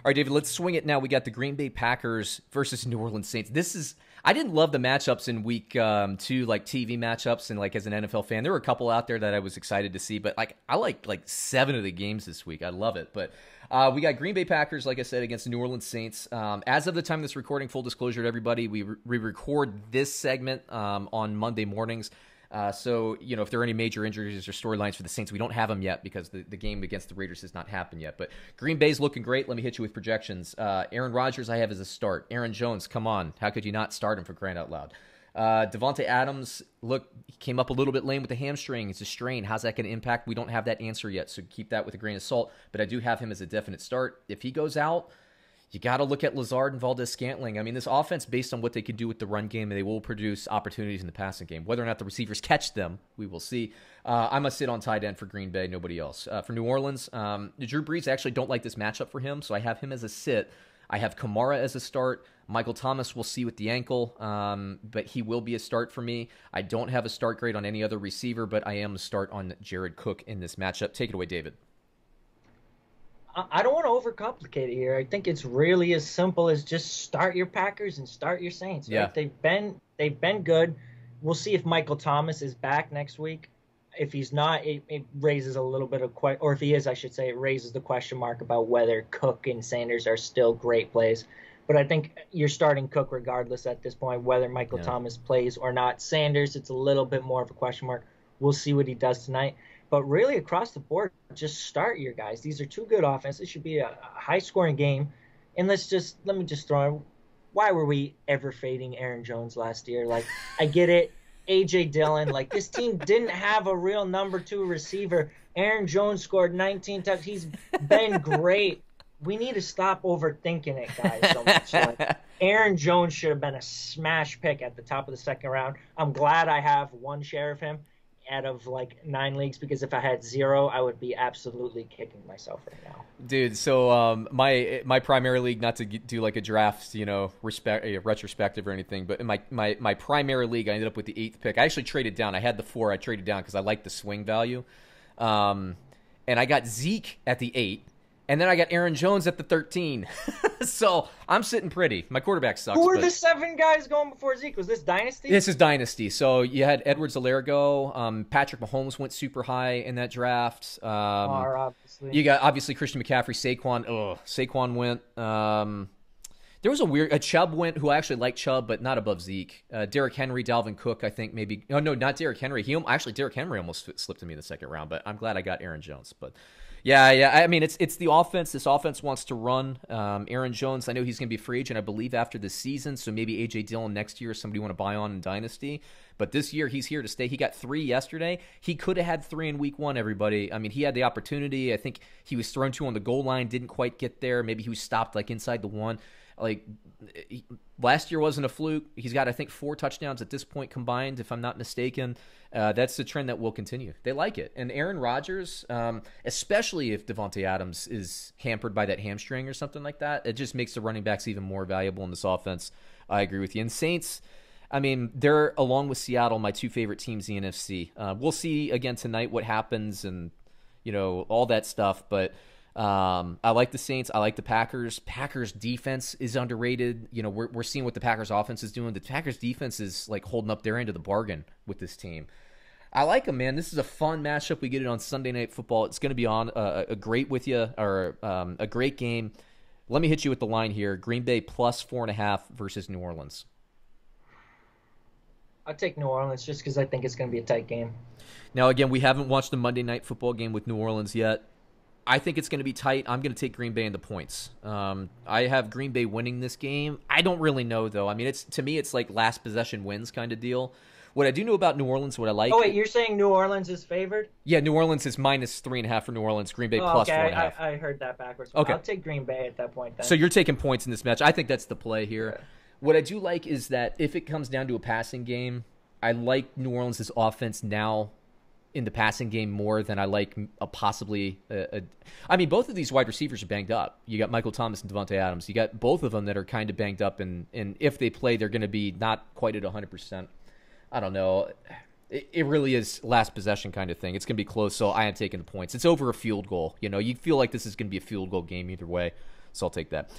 All right, David, let's swing it now. We got the Green Bay Packers versus New Orleans Saints. I didn't love the matchups in week 2, like TV matchups, and like as an NFL fan, there were a couple out there that I was excited to see, but I like 7 of the games this week. I love it. But we got Green Bay Packers, like I said, against the New Orleans Saints. As of the time of this recording, full disclosure to everybody, we record this segment on Monday mornings. So, if there are any major injuries or storylines for the Saints, we don't have them yet because the game against the Raiders has not happened yet. But Green Bay's looking great. Let me hit you with projections. Aaron Rodgers I have as a start. Aaron Jones, come on. How could you not start him for crying out loud? Davante Adams, look, he came up a little bit lame with the hamstring. It's a strain. How's that going to impact? We don't have that answer yet, so keep that with a grain of salt. But I do have him as a definite start. If he goes out, you got to look at Lazard and Valdez-Scantling. I mean, this offense, based on what they can do with the run game, they will produce opportunities in the passing game. Whether or not the receivers catch them, we will see. I'm a sit on tight end for Green Bay, nobody else. For New Orleans, Drew Brees, I actually don't like this matchup for him, so I have him as a sit. I have Kamara as a start. Michael Thomas, we'll see with the ankle, but he will be a start for me. I don't have a start grade on any other receiver, but I am a start on Jared Cook in this matchup. Take it away, David. I don't want to overcomplicate it here. I think it's really as simple as just start your Packers and start your Saints. Right? Yeah. They've been good. We'll see if Michael Thomas is back next week. If he's not, it raises a little bit of or if he is, I should say, it raises the question mark about whether Cook and Sanders are still great plays. But I think you're starting Cook regardless at this point, whether Michael Thomas plays or not. Sanders, it's a little bit more of a question mark. We'll see what he does tonight. But really, across the board, just start your guys. These are two good offenses. It should be a high-scoring game. And let me just throw in, why were we ever fading Aaron Jones last year? Like, I get it. A.J. Dillon, like, this team didn't have a real number 2 receiver. Aaron Jones scored 19 touchdowns. He's been great. We need to stop overthinking it, guys, so much. Like, Aaron Jones should have been a smash pick at the top of the second round. I'm glad I have one share of him out of like 9 leagues, because if I had 0, I would be absolutely kicking myself right now. Dude, so my primary league, not to do like a draft, retrospective or anything, but in my primary league, I ended up with the 8th pick. I actually traded down. I had the 4. I traded down because I liked the swing value. And I got Zeke at the 8. And then I got Aaron Jones at the 13. So I'm sitting pretty. My quarterback sucks. Who were the 7 guys going before Zeke? Was this Dynasty? This is Dynasty. So you had Edwards-Helaire go. Patrick Mahomes went super high in that draft. Obviously. You got, obviously, Christian McCaffrey. Saquon went. There was a Chubb went, who I actually like Chubb, but not above Zeke. Derrick Henry, Dalvin Cook, I think maybe. Oh, no, not Derrick Henry. Derrick Henry almost slipped to me in the second round, but I'm glad I got Aaron Jones. But yeah. I mean, it's the offense. This offense wants to run. Aaron Jones, I know he's going to be a free agent, I believe, after this season. So maybe A.J. Dillon next year is somebody you want to buy on in Dynasty. But this year, he's here to stay. He got 3 yesterday. He could have had 3 in week 1, everybody. I mean, he had the opportunity. I think he was thrown to on the goal line, didn't quite get there. Maybe he was stopped like inside the 1. Like, last year wasn't a fluke. He's got, I think, 4 touchdowns at this point combined, if I'm not mistaken. That's the trend that will continue. They like it. And Aaron Rodgers, especially if Davante Adams is hampered by that hamstring or something like that, it just makes the running backs even more valuable in this offense. I agree with you. And Saints, I mean, they're, along with Seattle, my 2 favorite teams in the NFC. We'll see again tonight what happens and, all that stuff. But I like the Saints. I like the Packers. Packers defense is underrated. We're seeing what the Packers offense is doing. The Packers defense is like holding up their end of the bargain with this team. I like them, man. This is a fun matchup. We get it on Sunday Night Football. It's going to be on a great a great game. Let me hit you with the line here. Green Bay plus 4.5 versus New Orleans. I'll take New Orleans just because I think it's going to be a tight game. Now, again, we haven't watched the Monday Night Football game with New Orleans yet. I think it's going to be tight. I'm going to take Green Bay in the points. I have Green Bay winning this game. I don't really know, though. I mean, to me, it's like last possession wins kind of deal. What I do know about New Orleans, what I like... Oh, wait, you're saying New Orleans is favored? Yeah, New Orleans is minus 3.5 for New Orleans. Green Bay plus 4.5. I heard that backwards. Okay. I'll take Green Bay at that point then. So you're taking points in this match. I think that's the play here. Yeah. What I do like is that if it comes down to a passing game, I like New Orleans' offense now in the passing game more than I like I mean, both of these wide receivers are banged up. You got Michael Thomas and Davante Adams. You got both of them that are kind of banged up, and if they play, they're going to be not quite at 100%. I don't know. It really is last possession kind of thing. It's going to be close, so I am taking the points. It's over a field goal. You feel like this is going to be a field goal game either way. So I'll take that.